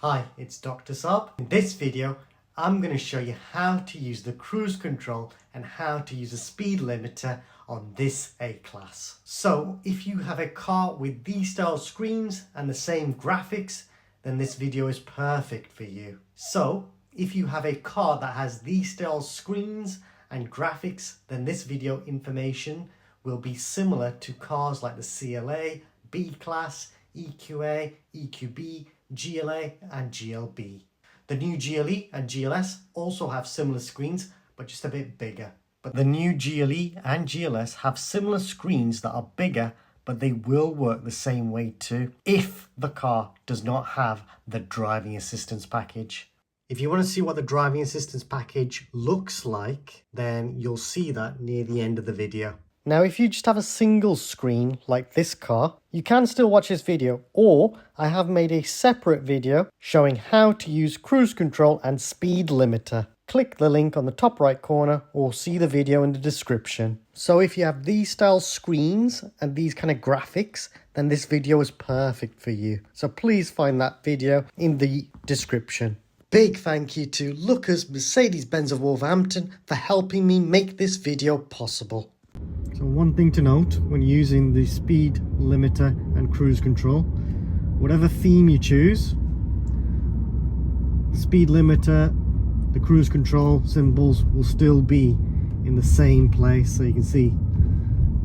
Hi, it's Dr. Saab. In this video, I'm going to show you how to use the cruise control and how to use a speed limiter on this A-Class. So if you have a car with these style screens and the same graphics, then this video is perfect for you. So if you have a car that has these style screens and graphics, then this video information will be similar to cars like the CLA, B-Class, EQA, EQB, GLA and GLB. The new GLE and GLS also have similar screens, but just a bit bigger. But the new GLE and GLS have similar screens that are bigger, but they will work the same way too, if the car does not have the driving assistance package. If you want to see what the driving assistance package looks like, then you'll see that near the end of the video. Now, if you just have a single screen like this car, you can still watch this video, or I have made a separate video showing how to use cruise control and speed limiter. Click the link on the top right corner or see the video in the description. So if you have these style screens and these kind of graphics, then this video is perfect for you. So please find that video in the description. Big thank you to Lucas Mercedes-Benz of Wolverhampton for helping me make this video possible. So one thing to note when using the speed limiter and cruise control, whatever theme you choose, the speed limiter, the cruise control symbols will still be in the same place. So you can see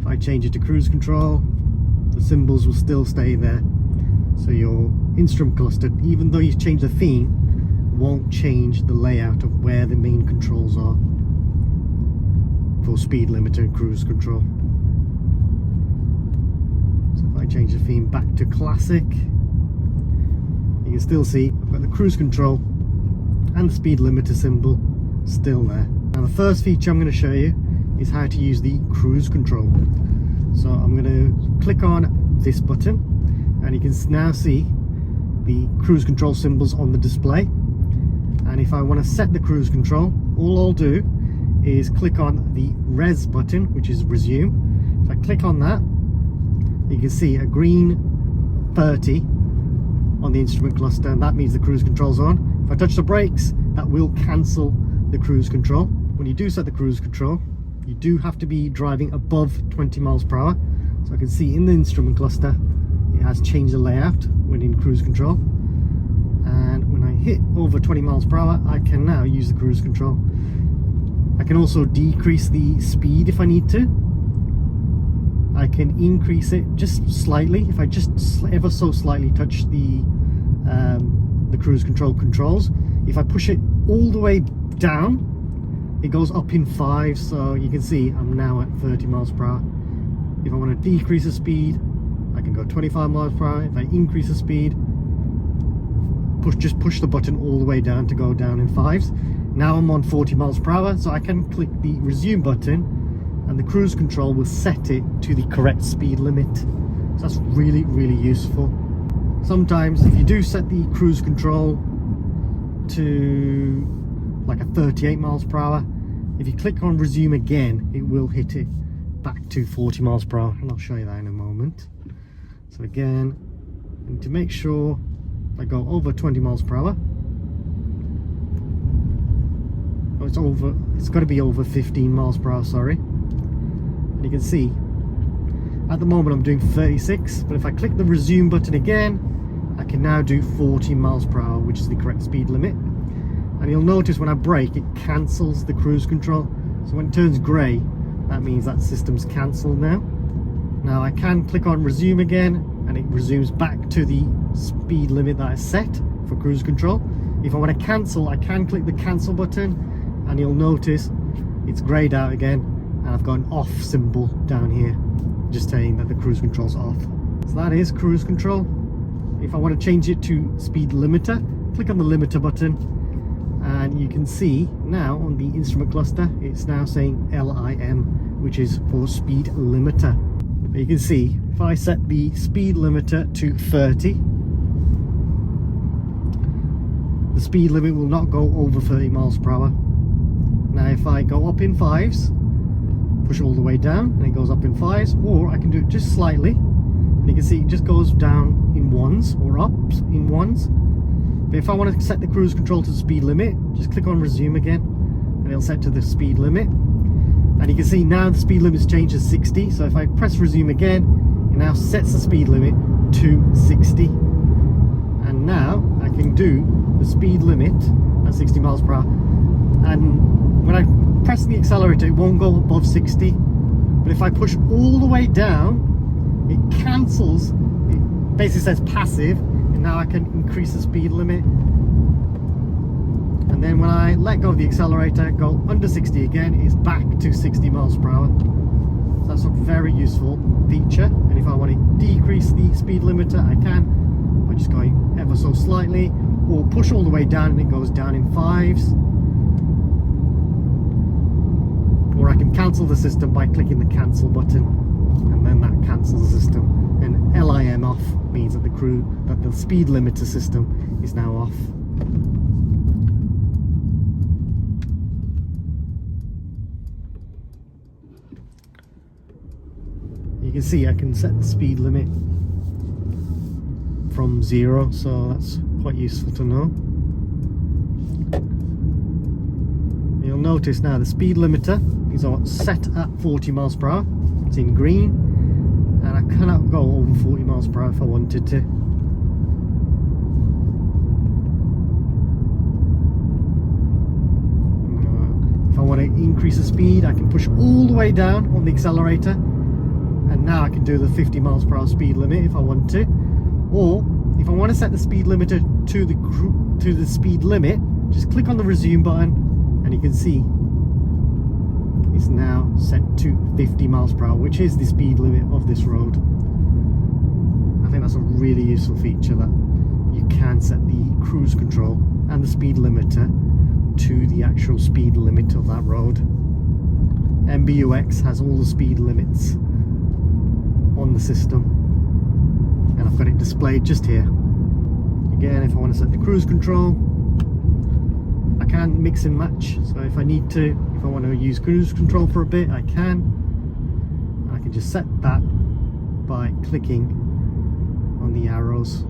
if I change it to cruise control, the symbols will still stay there. So your instrument cluster, even though you change the theme, won't change the layout of where the main controls are for speed limiter and cruise control. So if I change the theme back to classic, you can still see I've got the cruise control and the speed limiter symbol still there. Now the first feature I'm going to show you is how to use the cruise control. So I'm going to click on this button and you can now see the cruise control symbols on the display. And if I want to set the cruise control, all I'll do is click on the res button, which is resume. If I click on that, you can see a green 30 on the instrument cluster, and that means the cruise control's on. If I touch the brakes, that will cancel the cruise control. When you do set the cruise control, you do have to be driving above 20 miles per hour. So I can see in the instrument cluster, it has changed the layout when in cruise control. And when I hit over 20 miles per hour, I can now use the cruise control. I can also decrease the speed if I need to. I can increase it just slightly if I just ever so slightly touch the cruise control controls. If I push it all the way down, it goes up in 5, so you can see I'm now at 30 miles per hour. If I want to decrease the speed, I can go 25 miles per hour. If I increase the speed, just push the button all the way down to go down in 5s. Now I'm on 40 miles per hour, so I can click the resume button and the cruise control will set it to the correct speed limit. So that's really, really useful. Sometimes if you do set the cruise control to like a 38 miles per hour, if you click on resume again, it will hit it back to 40 miles per hour, and I'll show you that in a moment. So again, I need to make sure I go over 20 miles per hour. It's got to be over 15 miles per hour, sorry. And you can see at the moment I'm doing 36, but if I click the resume button again, I can now do 40 miles per hour, which is the correct speed limit. And you'll notice when I brake, it cancels the cruise control. So when it turns grey, that means that system's cancelled now. Now I can click on resume again and it resumes back to the speed limit that I set for cruise control. If I want to cancel, I can click the cancel button and you'll notice it's greyed out again and I've got an off symbol down here just saying that the cruise control's off. So that is cruise control. If I want to change it to speed limiter, click on the limiter button and you can see now on the instrument cluster it's now saying LIM, which is for speed limiter. But you can see if I set the speed limiter to 30, the speed limit will not go over 30 miles per hour. Now if I go up in 5s, push it all the way down and it goes up in 5s, or I can do it just slightly and you can see it just goes down in 1s or up in 1s. But if I want to set the cruise control to the speed limit, just click on resume again and it'll set to the speed limit. And you can see now the speed limit has changed to 60. So if I press resume again, it now sets the speed limit to 60. And now I can do the speed limit at 60 miles per hour. And when I press the accelerator, it won't go above 60. But if I push all the way down, it cancels. It basically says passive. And now I can increase the speed limit. And then when I let go of the accelerator, go under 60 again, it's back to 60 miles per hour. So that's a very useful feature. And if I want to decrease the speed limiter, I can by just going ever so slightly, or push all the way down and it goes down in 5s. Or I can cancel the system by clicking the cancel button, and then that cancels the system. And LIM off means that the speed limiter system is now off. You can see I can set the speed limit from 0, so that's quite useful to know. You'll notice now the speed limiter is set at 40 miles per hour. It's in green, and I cannot go over 40 miles per hour if I wanted to. If I want to increase the speed, I can push all the way down on the accelerator, and now I can do the 50 miles per hour speed limit if I want to. Or if I want to set the speed limiter to the speed limit, just click on the resume button, and you can see it's now set to 50 miles per hour, which is the speed limit of this road. I think that's a really useful feature, that you can set the cruise control and the speed limiter to the actual speed limit of that road. MBUX has all the speed limits on the system, and I've got it displayed just here. Again, if I want to set the cruise control, I can mix and match. So if I need to, if I want to use cruise control for a bit, I can. I can just set that by clicking on the arrows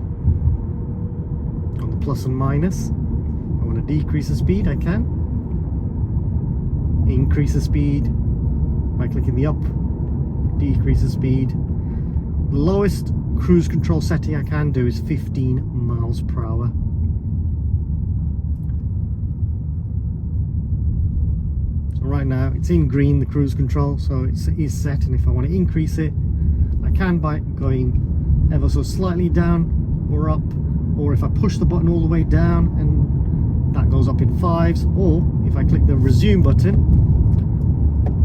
on the plus and minus. If I want to decrease the speed, I can. Increase the speed by clicking the up. Decrease the speed. The lowest cruise control setting I can do is 15 miles per hour. So right now it's in green, the cruise control, so it is set, and if I want to increase it, I can by going ever so slightly down or up, or if I push the button all the way down and that goes up in 5s, or if I click the resume button,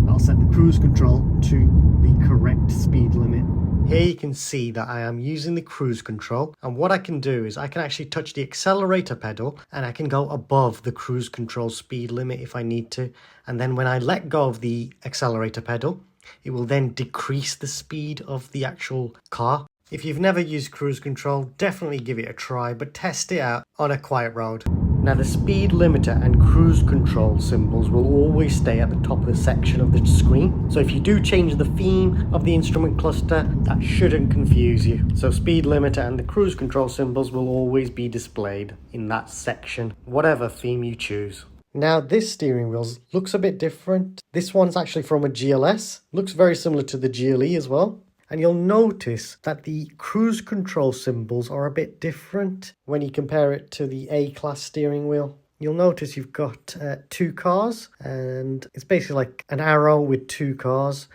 I'll set the cruise control to the correct speed limit. Here you can see that I am using the cruise control, and what I can do is I can actually touch the accelerator pedal and I can go above the cruise control speed limit if I need to, and then when I let go of the accelerator pedal, it will then decrease the speed of the actual car. If you've never used cruise control, definitely give it a try, but test it out on a quiet road. Now the speed limiter and cruise control symbols will always stay at the top of the section of the screen. So if you do change the theme of the instrument cluster, that shouldn't confuse you. So speed limiter and the cruise control symbols will always be displayed in that section, whatever theme you choose. Now this steering wheel looks a bit different. This one's actually from a GLS. Looks very similar to the GLE as well. And you'll notice that the cruise control symbols are a bit different when you compare it to the A-class steering wheel. You'll notice you've got 2 cars, and it's basically like an arrow with 2 cars.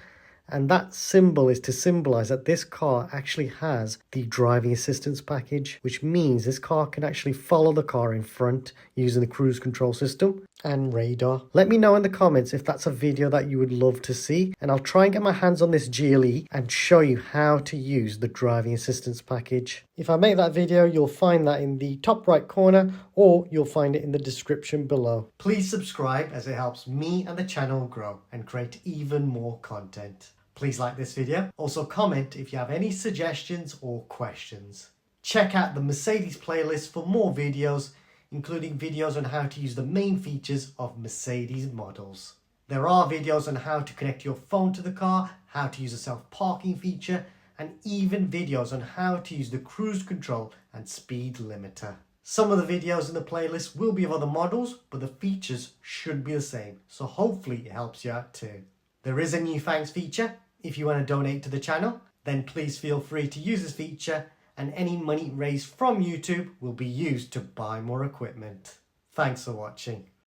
And that symbol is to symbolize that this car actually has the driving assistance package, which means this car can actually follow the car in front using the cruise control system and radar. Let me know in the comments if that's a video that you would love to see, and I'll try and get my hands on this GLE and show you how to use the driving assistance package. If I make that video, you'll find that in the top right corner, or you'll find it in the description below. Please subscribe, as it helps me and the channel grow and create even more content. Please like this video. Also comment if you have any suggestions or questions. Check out the Mercedes playlist for more videos, including videos on how to use the main features of Mercedes models. There are videos on how to connect your phone to the car, how to use a self-parking feature, and even videos on how to use the cruise control and speed limiter. Some of the videos in the playlist will be of other models, but the features should be the same, so hopefully it helps you out too. There is a new thanks feature. If you want to donate to the channel, then please feel free to use this feature, and any money raised from YouTube will be used to buy more equipment. Thanks for watching.